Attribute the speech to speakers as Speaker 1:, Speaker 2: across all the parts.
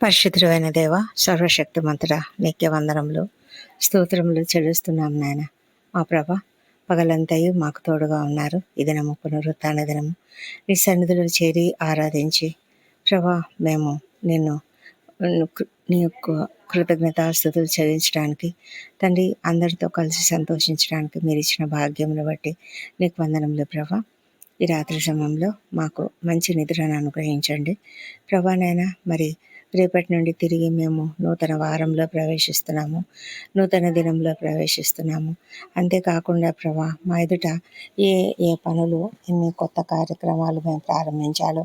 Speaker 1: పరిశుద్ధుడైన దేవ, సర్వశక్తిమంతుడా, నీకే వందనములు స్తోత్రములు చెల్లిస్తున్నాం నాయన. మా ప్రభ పగలంతయు మాకు తోడుగా ఉన్నారు. ఈ దినము పునరుత్థాన దినము నీ సన్నిధిలో చేరి ఆరాధించి ప్రభా మేము నిన్ను నీ యొక్క కృతజ్ఞతాస్తుతులు చెల్లించడానికి తండ్రి, అందరితో కలిసి సంతోషించడానికి మీరు ఇచ్చిన భాగ్యమును బట్టి నీకు వందనములు ప్రభా. ఈ రాత్రి సమయంలో మాకు మంచి నిద్రను అనుగ్రహించండి ప్రభానైనా. మరి రేపటి నుండి తిరిగి మేము నూతన వారంలో ప్రవేశిస్తున్నాము, నూతన దినంలో ప్రవేశిస్తున్నాము. అంతేకాకుండా ప్రభా, మా ఎదుట ఏ ఏ పనులు, ఎన్ని కొత్త కార్యక్రమాలు మేము ప్రారంభించాలో,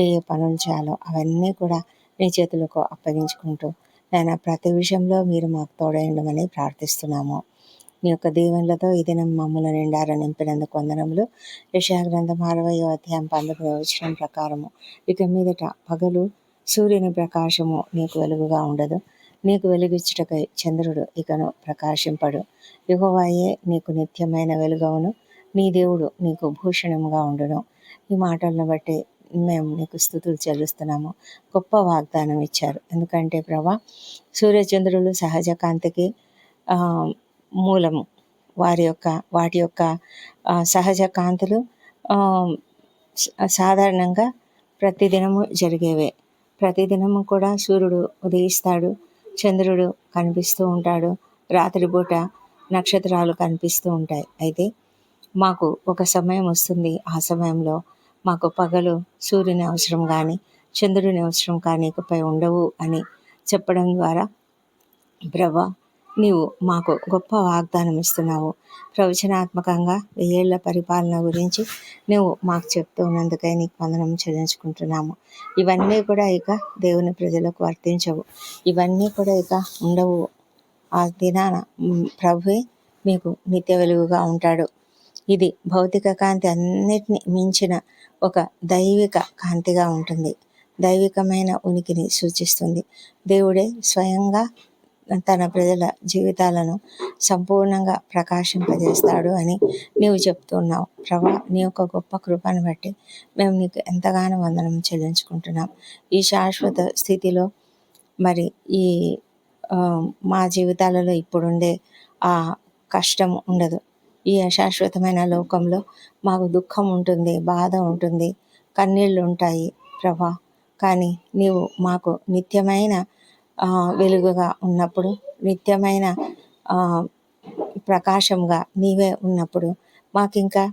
Speaker 1: ఏ ఏ పనులు చేయాలో అవన్నీ కూడా నీ చేతులకు అప్పగించుకుంటూ నేను ప్రతి విషయంలో మీరు మాకు తోడైండమని ప్రార్థిస్తున్నాము. నీ యొక్క దీవెనలతో ఈ దినం మమ్మల్ని నిండార నింపినందుకు వందనములు. యెషయా గ్రంథం 60వ అధ్యాయం 12వ వచనం ప్రకారము ఇక మీదట పగలు సూర్యుని ప్రకాశము నీకు వెలుగుగా ఉండదు, నీకు వెలుగిచ్చుటకై చంద్రుడు ఇకను ప్రకాశింపడు. యెహోవాయే నీకు నిత్యమైన వెలుగవును, నీ దేవుడు నీకు భూషణముగా ఉండును. ఈ మాటలను బట్టి మేము నీకు స్తుతులు చెల్లిస్తున్నాము. గొప్ప వాగ్దానం ఇచ్చారు. ఎందుకంటే ప్రభా, సూర్యచంద్రులు సహజ కాంతికి మూలము. వాటి యొక్క సహజ కాంతులు సాధారణంగా ప్రతిదినము జరిగేవే. ప్రతిదినము కూడా సూర్యుడు ఉదయిస్తాడు, చంద్రుడు కనిపిస్తూ ఉంటాడు, రాత్రిపూట నక్షత్రాలు కనిపిస్తూ ఉంటాయి. అయితే మాకు ఒక సమయం వస్తుంది, ఆ సమయంలో మాకు పగలు సూర్యుని అవసరం కానీ చంద్రుని అవసరం కానీ ఇకపై ఉండవు అని చెప్పడం ద్వారా ప్రభా, నీవు మాకు గొప్ప వాగ్దానం ఇస్తున్నావు. ప్రవచనాత్మకంగా 1000 ఏళ్ల పరిపాలన గురించి నువ్వు మాకు చెప్తూ ఉన్నందుకై నీకు వందనం చెల్లించుకుంటున్నాము. ఇవన్నీ కూడా ఇక దేవుని ప్రజలకు వర్తించవు, ఇవన్నీ కూడా ఇక ఉండవు. ఆ దినాన ప్రభువే మీకు నిత్య వెలుగుగా ఉంటాడు. ఇది భౌతిక కాంతి అన్నిటిని మించిన ఒక దైవిక కాంతిగా ఉంటుంది. దైవికమైన ఉనికిని సూచిస్తుంది. దేవుడే స్వయంగా తన ప్రజల జీవితాలను సంపూర్ణంగా ప్రకాశింపజేస్తాడు అని నీవు చెప్తున్నావు ప్రభా. నీ యొక్క గొప్ప కృపను బట్టి మేము నీకు ఎంతగానో వందనం చెల్లించుకుంటున్నాం. ఈ శాశ్వత స్థితిలో మరి ఈ మా జీవితాలలో ఇప్పుడుండే ఆ కష్టం ఉండదు. ఈ అశాశ్వతమైన లోకంలో మాకు దుఃఖం ఉంటుంది, బాధ ఉంటుంది, కన్నీళ్ళు ఉంటాయి ప్రభా. కానీ నీవు మాకు నిత్యమైన వెలుగుగా ఉన్నప్పుడు, నిత్యమైన ప్రకాశంగా నీవే ఉన్నప్పుడు మాకింకా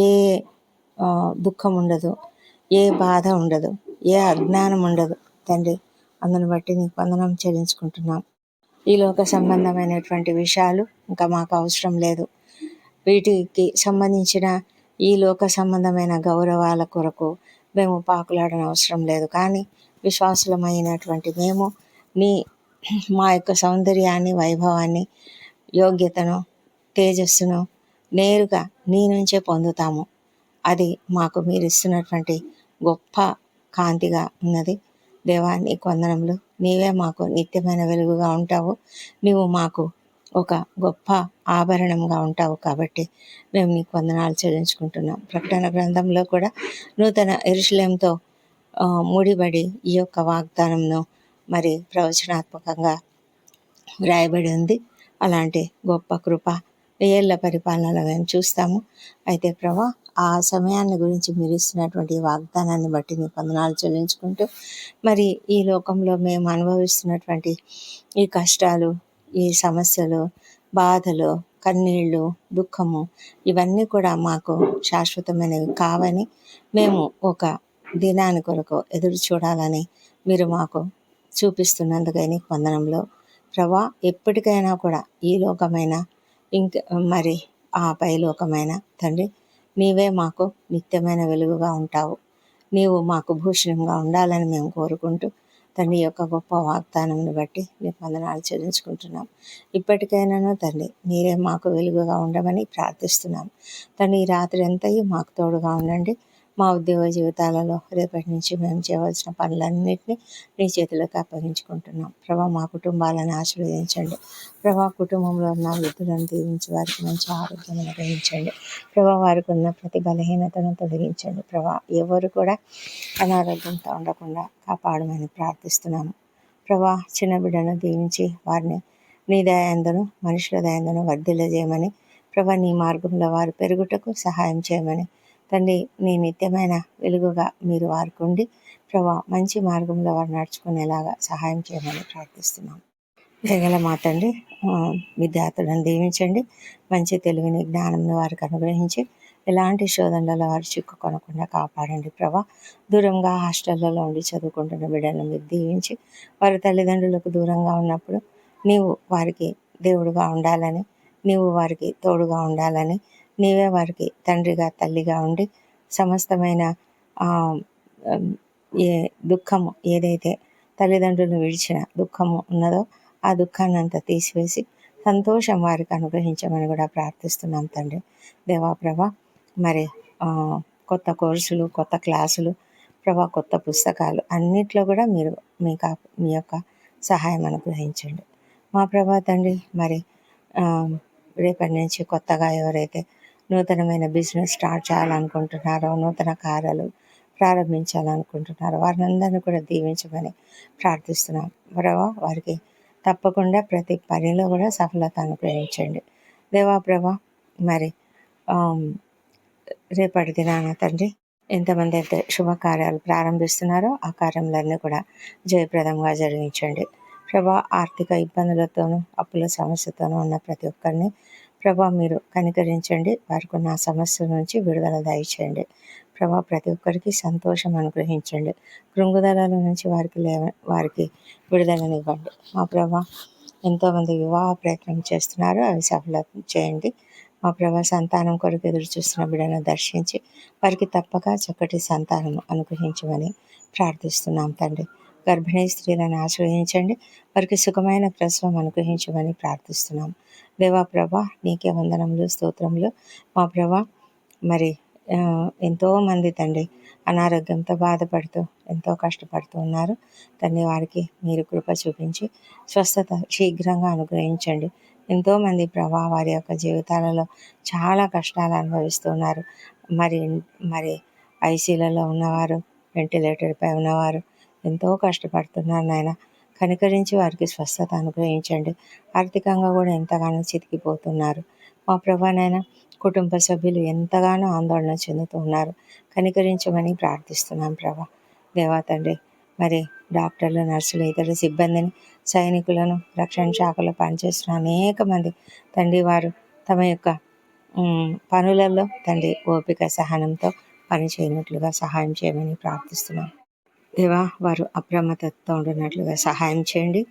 Speaker 1: ఏ దుఃఖం ఉండదు, ఏ బాధ ఉండదు, ఏ అజ్ఞానం ఉండదు తండ్రి. అందుని బట్టి నీకు వందనం చెల్లించుకుంటున్నాం. ఈ లోక సంబంధమైనటువంటి విషయాలు ఇంకా మాకు అవసరం లేదు. వీటికి సంబంధించిన ఈ లోక సంబంధమైన గౌరవాల కొరకు మేము పాకులాడని అవసరం లేదు. కానీ విశ్వాసులమైనటువంటి మేము మా యొక్క సౌందర్యాన్ని, వైభవాన్ని, యోగ్యతను, తేజస్సును నేరుగా నీ నుంచే పొందుతాము. అది మాకు మీరు ఇస్తున్నటువంటి గొప్ప కాంతిగా ఉన్నది. దేవా, నీకు వందనములు. నీవే మాకు నిత్యమైన వెలుగుగా ఉంటావు. నీవు మాకు ఒక గొప్ప ఆభరణంగా ఉంటావు కాబట్టి మేము నీకు వందనాలు చెల్లించుకుంటున్నాం. ప్రకటన గ్రంథంలో కూడా నూతన యెరూషలేముతో ముడిబడి ఈ యొక్క వాగ్దానంను మరి ప్రవచనాత్మకంగా వ్రాయబడి ఉంది. అలాంటి గొప్ప కృప 1000 ఏళ్ల పరిపాలనలో మేము చూస్తాము. అయితే ప్రభా, ఆ సమయాన్ని గురించి మీరు ఇస్తున్నటువంటి వాగ్దానాన్ని బట్టి నీకు వందనాలు చెల్లించుకుంటూ మరి ఈ లోకంలో మేము అనుభవిస్తున్నటువంటి ఈ కష్టాలు, ఈ సమస్యలు, బాధలు, కన్నీళ్ళు, దుఃఖము ఇవన్నీ కూడా మాకు శాశ్వతమైనవి కావని, మేము ఒక దినాని కొరకు ఎదురు చూడాలని మీరు మాకు చూపిస్తున్నందుకై నీకు వందనంలో ప్రభా. ఎప్పటికైనా కూడా ఈ లోకమైన ఇంక మరి ఆ పైలోకమైన తండ్రి, నీవే మాకు నిత్యమైన వెలుగుగా ఉంటావు. నీవు మాకు భూషణంగా ఉండాలని మేము కోరుకుంటూ తండ్రి యొక్క గొప్ప వాగ్దానంను బట్టి నీకు వందనాలు చెల్లించుకుంటున్నాం. ఇప్పటికైనాను తండ్రి, మీరే మాకు వెలుగుగా ఉండమని ప్రార్థిస్తున్నాం. తండ్రి, ఈ రాత్రి అంతయు మాకు తోడుగా ఉండండి. మా ఉద్యోగ జీవితాలలో రేపటి నుంచి మేము చేయవలసిన పనులన్నింటినీ నీ చేతులకు అప్పగించుకుంటున్నాం ప్రభా. మా కుటుంబాలను ఆశీర్వదించండి ప్రభా. కుటుంబంలో ఉన్న వృద్ధులను దీవించి వారికి మంచి ఆరోగ్యం అనుగ్రహించండి ప్రభా. వారికి ఉన్న ప్రతి బలహీనతను తొలగించండి ప్రభా. ఎవరు కూడా అనారోగ్యంతో ఉండకుండా కాపాడమని ప్రార్థిస్తున్నాము. ప్రభా చిన్న బిడ్డను దీవించి వారిని నీ దయందును మనుషుల దయందును వర్ధిల్లజేయమని ప్రభా నీ మార్గంలో వారు పెరుగుటకు సహాయం చేయమని తండ్రి నీ నిత్యమైన వెలుగుగా మీరు వారికి ఉండి ప్రభా మంచి మార్గంలో వారు నడుచుకునేలాగా సహాయం చేయమని ప్రార్థిస్తున్నాం. దయగల మా తండ్రి విద్యార్థులను దీవించండి, మంచి తెలివిని జ్ఞానంను వారికి అనుగ్రహించి ఎలాంటి శోధనలలో వారు చిక్కుకొనకుండా కాపాడండి ప్రభా. దూరంగా హాస్టళ్లలో ఉండి చదువుకుంటున్న బిడ్డలను మీరు దీవించి వారి తల్లిదండ్రులకు దూరంగా ఉన్నప్పుడు నీవు వారికి దేవుడుగా ఉండాలని, నీవు వారికి తోడుగా ఉండాలని, నీవే వారికి తండ్రిగా తల్లిగా ఉండి సమస్తమైన ఏ దుఃఖము ఏదైతే తల్లిదండ్రులను విడిచిన దుఃఖము ఉన్నదో ఆ దుఃఖాన్ని అంతా తీసివేసి సంతోషం వారికి అనుగ్రహించమని కూడా ప్రార్థిస్తున్నాం తండ్రి. దేవా ప్రభా మరి కొత్త కోర్సులు, కొత్త క్లాసులు ప్రభా, కొత్త పుస్తకాలు అన్నిట్లో కూడా మీరు మీ యొక్క సహాయం అనుగ్రహించండి మా ప్రభా తండ్రి. మరి రేపటి నుంచి కొత్తగా ఎవరైతే నూతనమైన బిజినెస్ స్టార్ట్ చేయాలనుకుంటున్నారో, నూతన కార్యాలు ప్రారంభించాలనుకుంటున్నారో వారిని అందరినీ కూడా దీవించమని ప్రార్థిస్తున్నాం ప్రభా. వారికి తప్పకుండా ప్రతి పనిలో కూడా సఫలత అనుగ్రహించండి దేవా ప్రభా. మరి రేపటి దినాన తండ్రి ఎంతమంది అయితే శుభకార్యాలు ప్రారంభిస్తున్నారో ఆ కార్యములన్నీ కూడా జయప్రదంగా జరిగించండి ప్రభా. ఆర్థిక ఇబ్బందులతోనూ అప్పుల సమస్యతోనూ ఉన్న ప్రతి ఒక్కరిని ప్రభా మీరు కనికరించండి, వారికి ఉన్న సమస్యల నుంచి విడుదల దయచేయండి ప్రభా. ప్రతి ఒక్కరికి సంతోషం అనుగ్రహించండి, కృంగుదల నుంచి వారికి విడుదలనివ్వండి మా ప్రభా. ఎంతోమంది వివాహ ప్రయత్నం చేస్తున్నారు, అవి సఫలం చేయండి మా ప్రభా. సంతానం కొరకు ఎదురు చూస్తున్న బిడ్డను దర్శించి వారికి తప్పక చక్కటి సంతానం అనుగ్రహించమని ప్రార్థిస్తున్నాం తండ్రి. గర్భిణీ స్త్రీలను ఆశ్రయించండి, వారికి సుఖమైన ప్రసవం అనుగ్రహించమని ప్రార్థిస్తున్నాం దేవా ప్రభా. నీకే వందనములు, స్తోత్రములు మా ప్రభా. మరి ఎంతోమంది తండ్రి అనారోగ్యంతో బాధపడుతూ ఎంతో కష్టపడుతూ ఉన్నారు తండ్రి. వారికి మీరు కృప చూపించి స్వస్థత శీఘ్రంగా అనుగ్రహించండి. ఎంతోమంది ప్రభా వారి యొక్క జీవితాలలో చాలా కష్టాలు అనుభవిస్తున్నారు. మరి ఐసీలలో ఉన్నవారు, వెంటిలేటర్పై ఉన్నవారు ఎంతో కష్టపడుతున్నారు నాయన. కనికరించి వారికి స్వస్థత అనుగ్రహించండి. ఆర్థికంగా కూడా ఎంతగానో చితికిపోతున్నారు మా ప్రభానైనా. కుటుంబ సభ్యులు ఎంతగానో ఆందోళన చెందుతూ ఉన్నారు, కనికరించమని ప్రార్థిస్తున్నాం ప్రభా దేవా తండ్రి. మరి డాక్టర్లు, నర్సులు, ఇతర సిబ్బందిని, సైనికులను, రక్షణ శాఖలో పనిచేస్తున్న అనేక మంది తండ్రి వారు తమ యొక్క పనులలో తండ్రి ఓపిక సహనంతో పని చేయనట్లుగా సహాయం చేయమని ప్రార్థిస్తున్నాం దేవా. వారు అప్రమత్తతో ఉండినట్లుగా సహాయం చేయండి.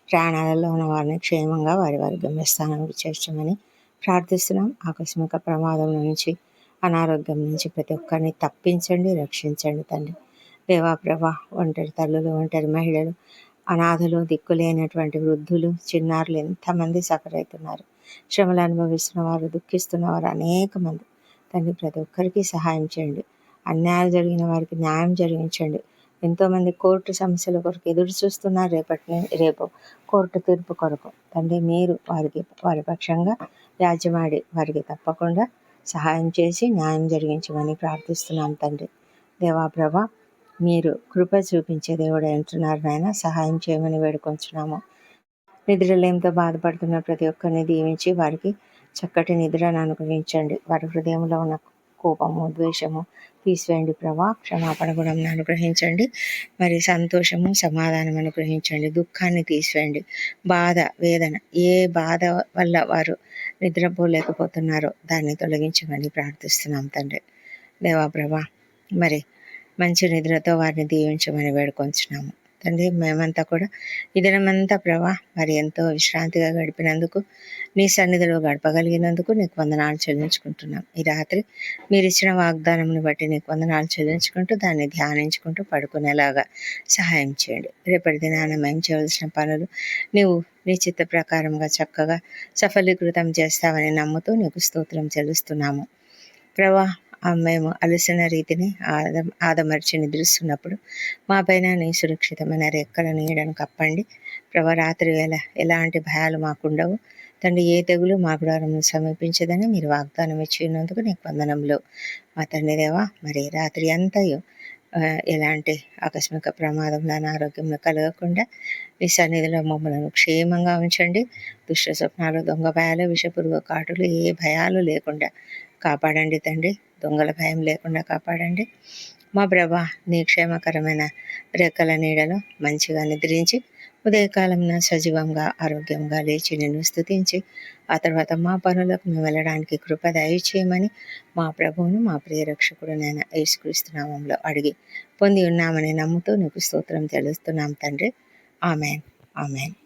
Speaker 1: ప్రాణాలలో ఉన్న వారిని క్షేమంగా వారి గమ్యస్థానానికి చేర్చమని ప్రార్థిస్తున్నాం. ఆకస్మిక ప్రమాదం నుంచి, అనారోగ్యం నుంచి ప్రతి ఒక్కరిని తప్పించండి, రక్షించండి తండ్రి దేవా ప్రభా. ఒంటరి తల్లులు, ఒంటరి మహిళలు, అనాథలు, దిక్కులేనటువంటి వృద్ధులు, చిన్నారులు ఎంతమంది సఫర్ అవుతున్నారు. శ్రమలు అనుభవిస్తున్న వారు, దుఃఖిస్తున్న వారు అనేక మంది తండ్రి. ప్రతి ఒక్కరికి సహాయం చేయండి. అన్యాయం జరిగిన వారికి న్యాయం జరిగించండి. ఎంతోమంది కోర్టు సమస్యల కొరకు ఎదురు చూస్తున్నారు, రేపు కోర్టు తీర్పు కొరకు తండ్రి. మీరు వారి పక్షంగా వ్యాజ్యమాడి వారికి తప్పకుండా సహాయం చేసి న్యాయం జరిగించమని ప్రార్థిస్తున్నాం తండ్రి దేవా ప్రభా. మీరు కృప చూపించే దేవుడు అంటున్నారు నాయన, సహాయం చేయమని వేడుకొంచున్నాము. నిద్రలేమితో బాధపడుతున్న ప్రతి ఒక్కరిని దీవించి వారికి చక్కటి నిద్రను అనుగ్రహించండి. వారి హృదయంలో ఉన్న కోపము, ద్వేషము తీసివేయండి ప్రభా. క్షమాపణ గుణం అనుగ్రహించండి. మరి సంతోషము, సమాధానం అనుగ్రహించండి. దుఃఖాన్ని తీసివేయండి. బాధ, వేదన, ఏ బాధ వల్ల వారు నిద్రపోలేకపోతున్నారో దాన్ని తొలగించమని ప్రార్థిస్తున్నాం తండ్రి దేవా ప్రభా. మరి మంచి నిద్రతో వారిని దీవించమని వేడుకొంచున్నాము తండ్రి. మేమంతా కూడా ఈ దినమంతా ప్రభా మరి ఎంతో విశ్రాంతిగా గడిపినందుకు, నీ సన్నిధిలో గడపగలిగినందుకు నీకు వందనాలు చెల్లించుకుంటున్నాం. ఈ రాత్రి మీరు ఇచ్చిన వాగ్దానంని బట్టి నీకు వందనాలు చెల్లించుకుంటూ దాన్ని ధ్యానించుకుంటూ పడుకునేలాగా సహాయం చేయండి. రేపటి దినాన మేము చేయవలసిన పనులు నీవు నీ చిత్త ప్రకారంగా చక్కగా సఫలీకృతం చేస్తావని నమ్ముతూ నీకు స్తోత్రం చెల్లిస్తున్నాము ప్రభా. మేము అలసిన రీతిని ఆదమర్చి నిద్రిస్తున్నప్పుడు మా పైన నీ సురక్షితమైన రెక్కల నీడను కప్పండి ప్రభా. రాత్రి వేళ ఎలాంటి భయాలు మాకుండవు తండ్రి. ఏ తెగులు మా గుడారం సమీపించదని మీరు వాగ్దానం ఇచ్చినందుకు నీకు వందనములు మా తండ్రి దేవా. మరి రాత్రి అంతయు ఎలాంటి ఆకస్మిక ప్రమాదంలో అనారోగ్యంలో కలగకుండా ఈ సన్నిధిలో మమ్మలను క్షేమంగా ఉంచండి. దుష్ట స్వప్నాలు, దొంగ భయాలు, విషపురుగు కాటులు, ఏ భయాలు లేకుండా కాపాడండి తండ్రి. దొంగల భయం లేకుండా కాపాడండి. మా ప్రభా, నీ క్షేమకరమైన రెక్కల నీడలో మంచిగా నిద్రించి ఉదయకాలంలో సజీవంగా ఆరోగ్యంగా లేచి నిన్ను స్తుతించి ఆ తర్వాత మా పనులకు మేము వెళ్ళడానికి కృప దయచేయమని మా ప్రభువును మా ప్రియరక్షకుడు నేను యేసుక్రీస్తు నామంలో అడిగి పొంది ఉన్నామని నమ్ముతూ నీకు స్తోత్రం తెలుస్తున్నాం తండ్రి. Amen, amen.